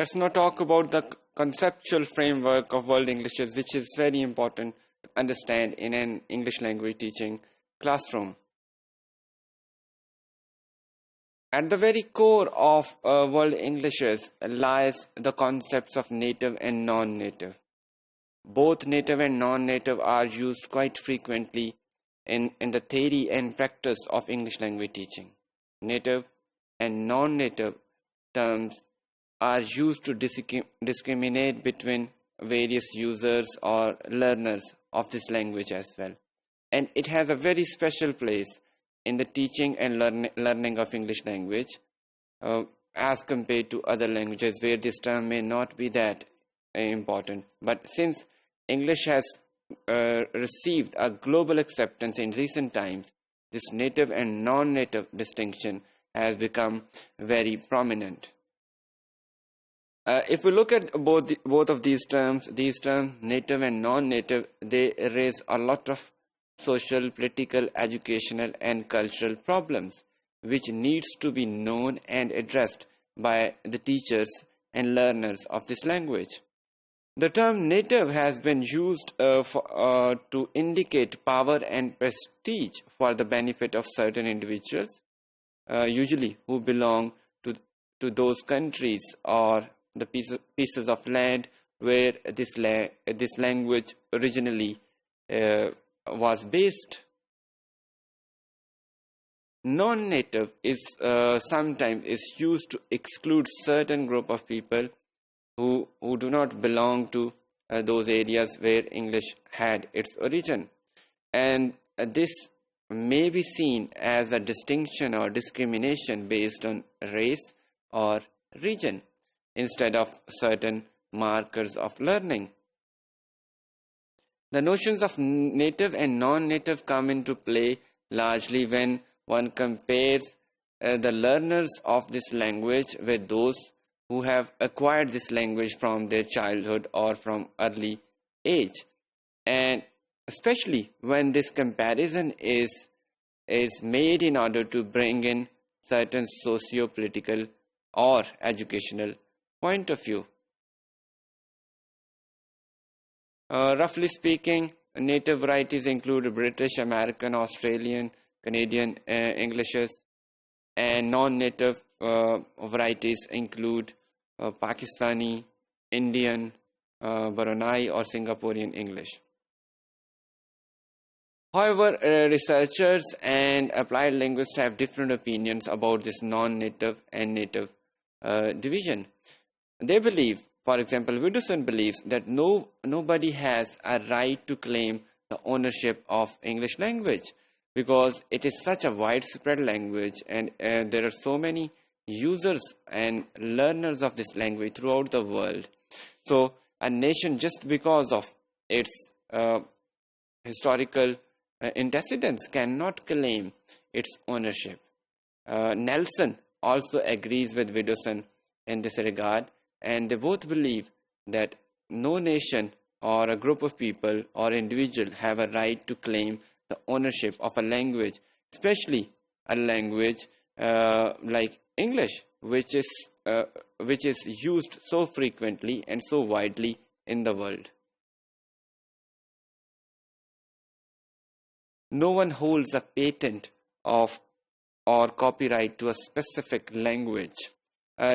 Let's now talk about the conceptual framework of World Englishes, which is very important to understand in an English language teaching classroom. At the very core of World Englishes lies the concepts of native and non-native. Both native and non-native are used quite frequently in the theory and practice of English language teaching. Native and non-native terms are used to discriminate between various users or learners of this language as well. And it has a very special place in the teaching and learning of English language as compared to other languages where this term may not be that important. But since English has received a global acceptance in recent times, this native and non-native distinction has become very prominent. If we look at both of these terms, native and non-native, they raise a lot of social, political, educational and cultural problems which needs to be known and addressed by the teachers and learners of this language. The term native has been used to indicate power and prestige for the benefit of certain individuals, usually who belong to those countries or the pieces of land where this language originally was based. Non-native is sometimes used to exclude certain group of people who do not belong to those areas where English had its origin, and this may be seen as a distinction or discrimination based on race or region instead of certain markers of learning. The notions of native and non-native come into play largely when one compares the learners of this language with those who have acquired this language from their childhood or from early age, and especially when this comparison is made in order to bring in certain socio-political or educational point of view. Roughly speaking, native varieties include British, American, Australian, Canadian Englishes, and non-native varieties include Pakistani, Indian, Brunei or Singaporean English. However, researchers and applied linguists have different opinions about this non-native and native division. They believe, for example, Widdowson believes that nobody has a right to claim the ownership of English language because it is such a widespread language, and there are so many users and learners of this language throughout the world. So a nation, just because of its historical antecedents, cannot claim its ownership. Nelson also agrees with Widdowson in this regard, and they both believe that no nation or a group of people or individual have a right to claim the ownership of a language, especially a language like English, which is used so frequently and so widely in the world. No one holds a patent of or copyright to a specific language.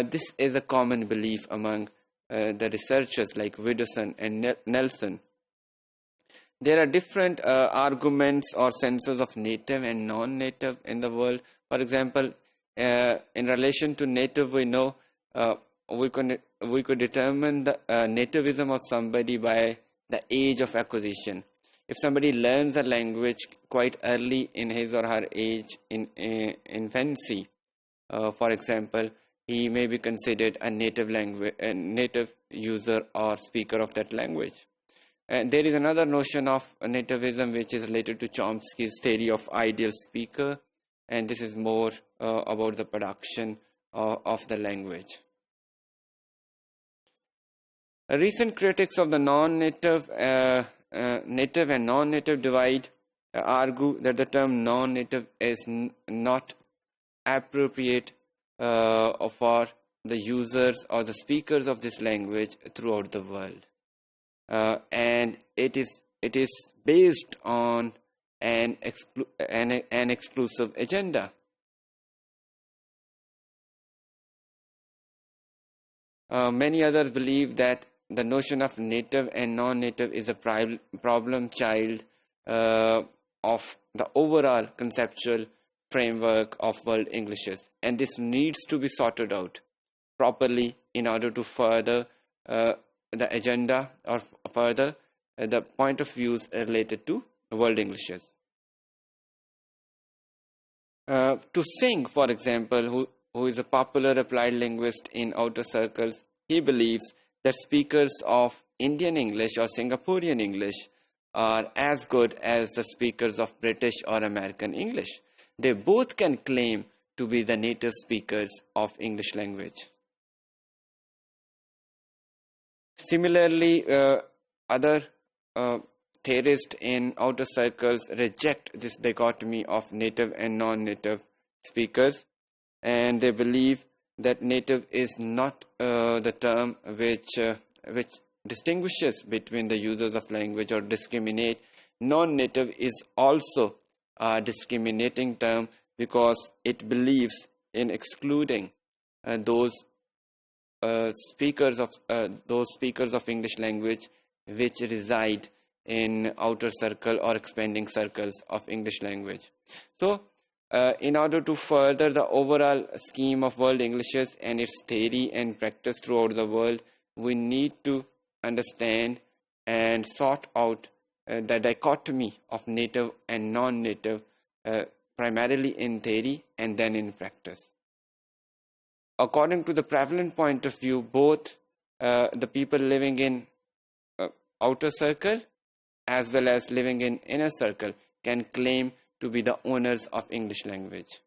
This is a common belief among the researchers like Widdowson and Nelson. There are different arguments or senses of native and non-native in the world. For example, in relation to native, we know we could determine the nativism of somebody by the age of acquisition. If somebody learns a language quite early in his or her age in infancy, for example, he may be considered a native user or speaker of that language. And there is another notion of nativism which is related to Chomsky's theory of ideal speaker, and this is more about the production of the language. Recent critics of the native and non-native divide argue that the term non-native is not appropriate for the users or the speakers of this language throughout the world. And it is based on an exclusive agenda. Many others believe that the notion of native and non-native is a problem child of the overall conceptual framework of world Englishes, and this needs to be sorted out properly in order to further the agenda or further the point of views related to world Englishes. To Singh, for example, who is a popular applied linguist in outer circles, he believes that speakers of Indian English or Singaporean English are as good as the speakers of British or American English. They both can claim to be the native speakers of English language. Similarly, other theorists in outer circles reject this dichotomy of native and non-native speakers, and they believe that native is not the term which distinguishes between the users of language or discriminate. Non-native is also a discriminating term because it believes in excluding those speakers of English language which reside in outer circle or expanding circles of English language. So, in order to further the overall scheme of world Englishes and its theory and practice throughout the world, we need to understand and sort out the dichotomy of native and non-native, primarily in theory and then in practice. According to the prevalent point of view, both the people living in outer circle as well as living in inner circle can claim to be the owners of English language.